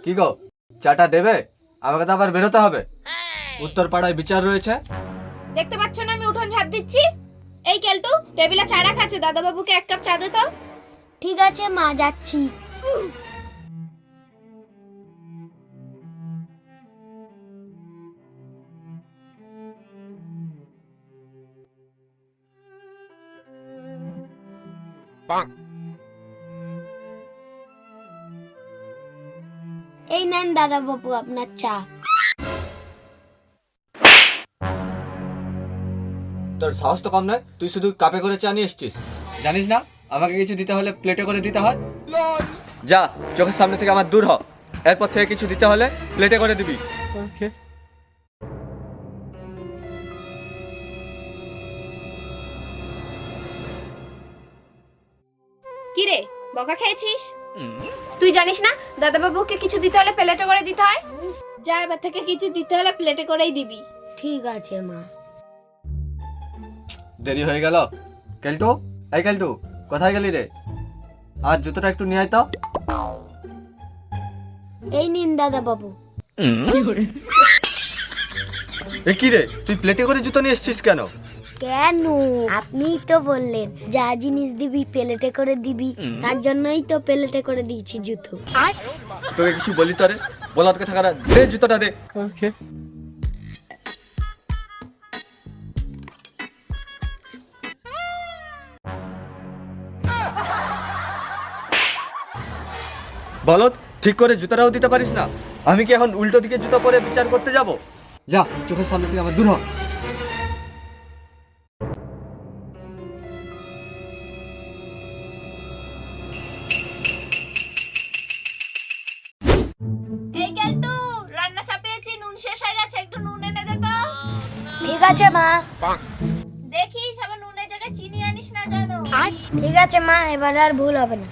কি গো, চাটা দেবে? আমাকে তো আবার বেরোতে হবে, উত্তর পাড়ায় বিচার রয়েছে। দেখতে পাচ্ছ না আমি উঠোন ঝাড় দিচ্ছি। এই কেলটু, টেবিলে চা রাখা আছে, দাদা বাবুকে এক কাপ চা দে তো। ঠিক আছে মা, যাচ্ছি। এই নেন দাদা বাবু আপনার চা। তোর সাহস তো কম নয়, তুই শুধু কাপে করে চা নিয়ে এসছিস। জানিস না আমাকে কিছু দিতে হলে প্লেটে করে দিতে হয়? যা, চোখের সামনে থেকে আমার দূর হ। এরপর থেকে কিছু দিতে হলে প্লেটে করে দিবি। কি রে, বকা খেয়েছিস? তুই জানিস না দাদা বাবুকে কিছু দিতে হলে প্লেটে করে দিতে হয়? যা, এবার থেকে কিছু দিতে হলে প্লেটে করেই দিবি। ঠিক আছে মা। দেরি হয়ে গেল। কেলটু, এই কেলটু, কোথায় গেলি রে? আর জুতোটা একটু নিয়ে আয় তো। এই নিন দাদা বাবু। এ কি রে, তুই প্লেটে করে জুতো নিয়ে এসছিস কেন? কেন? আপনিই তো বললেন যা জিনিস দিবি প্লেটে করে দিবি, তার জন্যই তো প্লেটে করে দিয়েছি জুতো। তোকে কিছু বলি তোরে? বলার কথা কারা, দে জুতোটা দে। বলত, ঠিক করে জুতোটাও দিতে পারিস না? আমি কি এখন উল্টো দিকে জুতো পরে বিচার করতে যাব? যা, চোখের সামনে থেকে আমার দূর হ। এই কেলটু, রান্না চাপিয়েছি, নুন শেষ হয়ে গেছে, একটু নুন এনে দে তো। ঠিক আছে মা। দেখিস আবার নুনের জায়গায় চিনি আনিস না জানো। ঠিক আছে মা, এবার আর ভুল হবে না।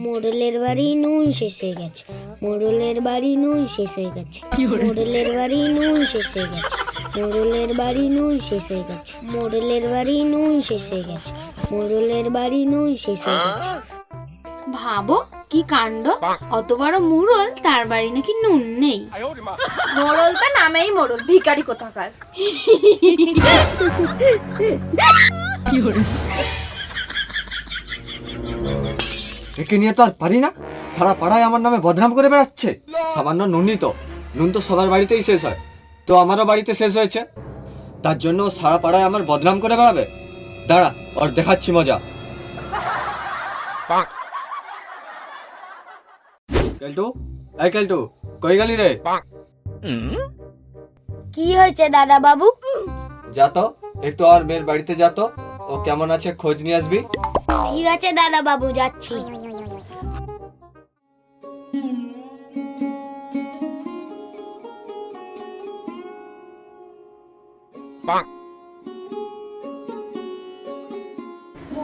মোড়লের বাড়ি নুন শেষ হয়ে গেছে, মোড়লের বাড়ি নুন শেষ হয়ে গেছে, মোড়লের বাড়ি নুন শেষ হয়ে গেছে, মোড়লের বাড়ি নুন শেষ হয়ে গেছে, মোড়লের বাড়ি নুন শেষ হয়ে গেছে, মোড়লের বাড়ি নুন শেষ হয়ে গেছে। ভাবো কি কাণ্ড, অত বড় মুরল, তার বাড়ি নাকি নুন নেই। মোড়ল তো নামেই মোড়ল, ভিখারি কোথাকার। একে নিয়ে তো আর পারি না, সারা পাড়ায় আমার নামে বদনাম করে বেড়াচ্ছে। সামান্য নুনই তো, নুন তো সবার বাড়িতেই শেষ হয়, তো আমারও বাড়িতে শেষ হয়েছে, তার জন্য ও সারা পাড়ায় আমার বদনাম করে বেড়াবে। দাঁড়া, ওর দেখাচ্ছি মজা। কেলটু, এই কেলটু, কই গেলি রে? কি হয়েছে দাদা বাবু? যা তো, একটু আর মেয়ের বাড়িতে যা তো, ও কেমন আছে খোঁজ নিয়ে আসবি। ঠিক আছে দাদা বাবু, যাচ্ছি।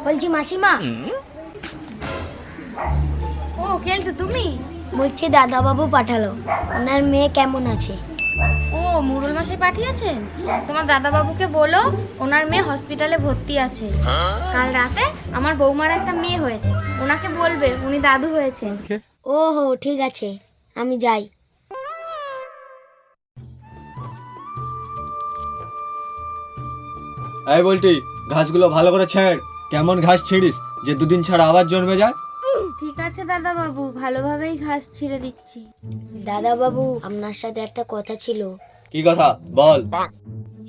বলছি মাসিমা। ও কেলটু, তুমি? বলছি দাদা বাবু পাঠালো, ওনার মেয়ে কেমন আছে? ও, মুরল মশাই পাঠিয়েছেন? তোমার দাদা বাবুকে বলো ওনার মেয়ে হসপিটালে ভর্তি আছে। কাল রাতে আমার বৌমার একটা মেয়ে হয়েছে, ওনাকে বলবে উনি দাদু হয়েছেন। ওহো, ঠিক আছে, আমি যাই। এই বলটি, ঘাসগুলো ভালো করে ছেড়। কেমন ঘাস ছিড়িস যে দুদিন ছাড়া আবার জন্মে যায়? ঠিক আছে দাদা বাবু, ভালোভাবেই ঘাস ছিঁড়ে দিচ্ছি। দাদা বাবু, আপনার সাথে একটা কথা ছিল। কি কথা বল।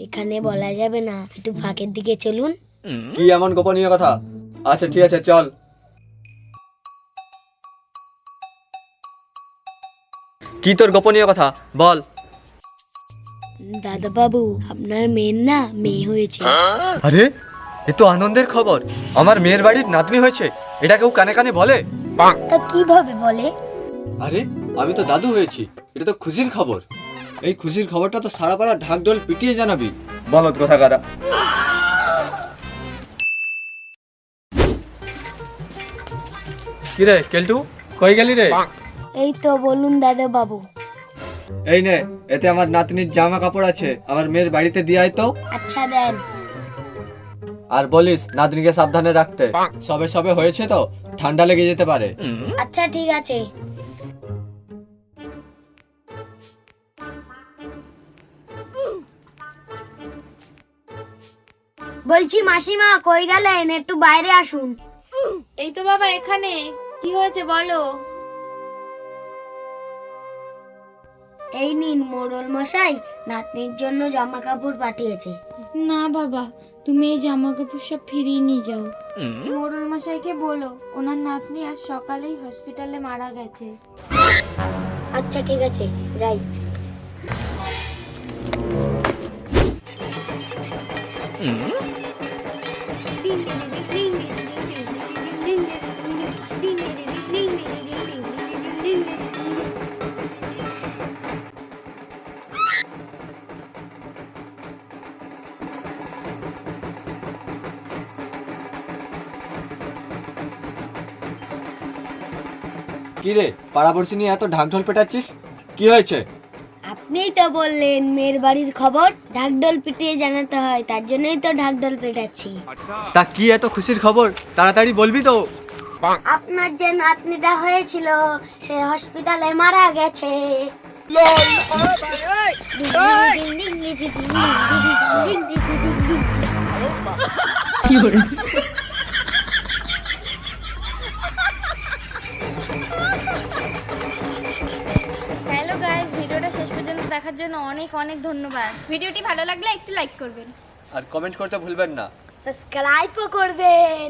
এখানে বলা যাবে না, একটু ফাঁকের দিকে চলুন। কি এমন গোপনীয় কথা? আচ্ছা ঠিক আছে, চল। কি তোর গোপনীয় কথা বল। দাদা বাবু, আপনার মেয়ের না মেয়ে হয়েছে। আরে, এ তো আনন্দের খবর। আমার মেয়ের বাড়ির নাতনি হয়েছে, এটা কেউ কানে কানে বলে? তা কিভাবে বলে? আরে, আমি তো দাদু হয়েছি, এটা তো খুশির খবর। এই খুশির খবরটা তো সারা পাড়া ঢাকঢোল পিটিয়ে জানাবি। বলত কথা কারা। কি রে কেলটু, কই গেলি রে? এই তো, বলুন দাদা বাবু। এই নে, এতে আমার নাতনির জামা কাপড় আছে, আমার মেয়ের বাড়িতে দিয়ে আয় তো। আচ্ছা দেন। আর বলিস নাতনিকে সাবধানে রাখতে। সবে সবে হয়েছে তো, ঠান্ডা লেগে যেতে পারে। আচ্ছা ঠিক আছে। বলছি মাসিমা কই গেলেন, একটু বাইরে আসুন। এই তো বাবা এখানে। কি হয়েছে বলো। এই নিন মোড়ল মশাই নাতনির জন্য জামা কাপড় পাঠিয়েছে। না বাবা, তুমি এই জামা কাপড় সব ফিরিয়ে নিয়ে যাও। মোড়ল মশাইকে বলো ওনার নাতনি আজ সকালেই হসপিটালে মারা গেছে। আচ্ছা ঠিক আছে, যাই। কি রে, পাড়াপড়শি নিয়ে এত ঢাকঢোল পেটাচ্ছিস, কি হয়েছে? আপনিই তো বললেন মেয়ের বাড়ির খবর ঢাকঢোল পিটিয়ে জানাতে হয়, তার জন্যই তো ঢাকঢোল পেটাচ্ছি। তা কি এত খুশির খবর, তাড়াতাড়ি বলবি তো। আপনার যে নাতনিটা হয়েছিল সে হসপিটালে মারা গেছে। হ্যালো গাইস, ভিডিওটা শেষ পর্যন্ত দেখার জন্য অনেক অনেক ধন্যবাদ। ভিডিওটি ভালো লাগলে একটু লাইক করবেন। আর কমেন্ট করতে ভুলবেন না। সাবস্ক্রাইবও করবেন।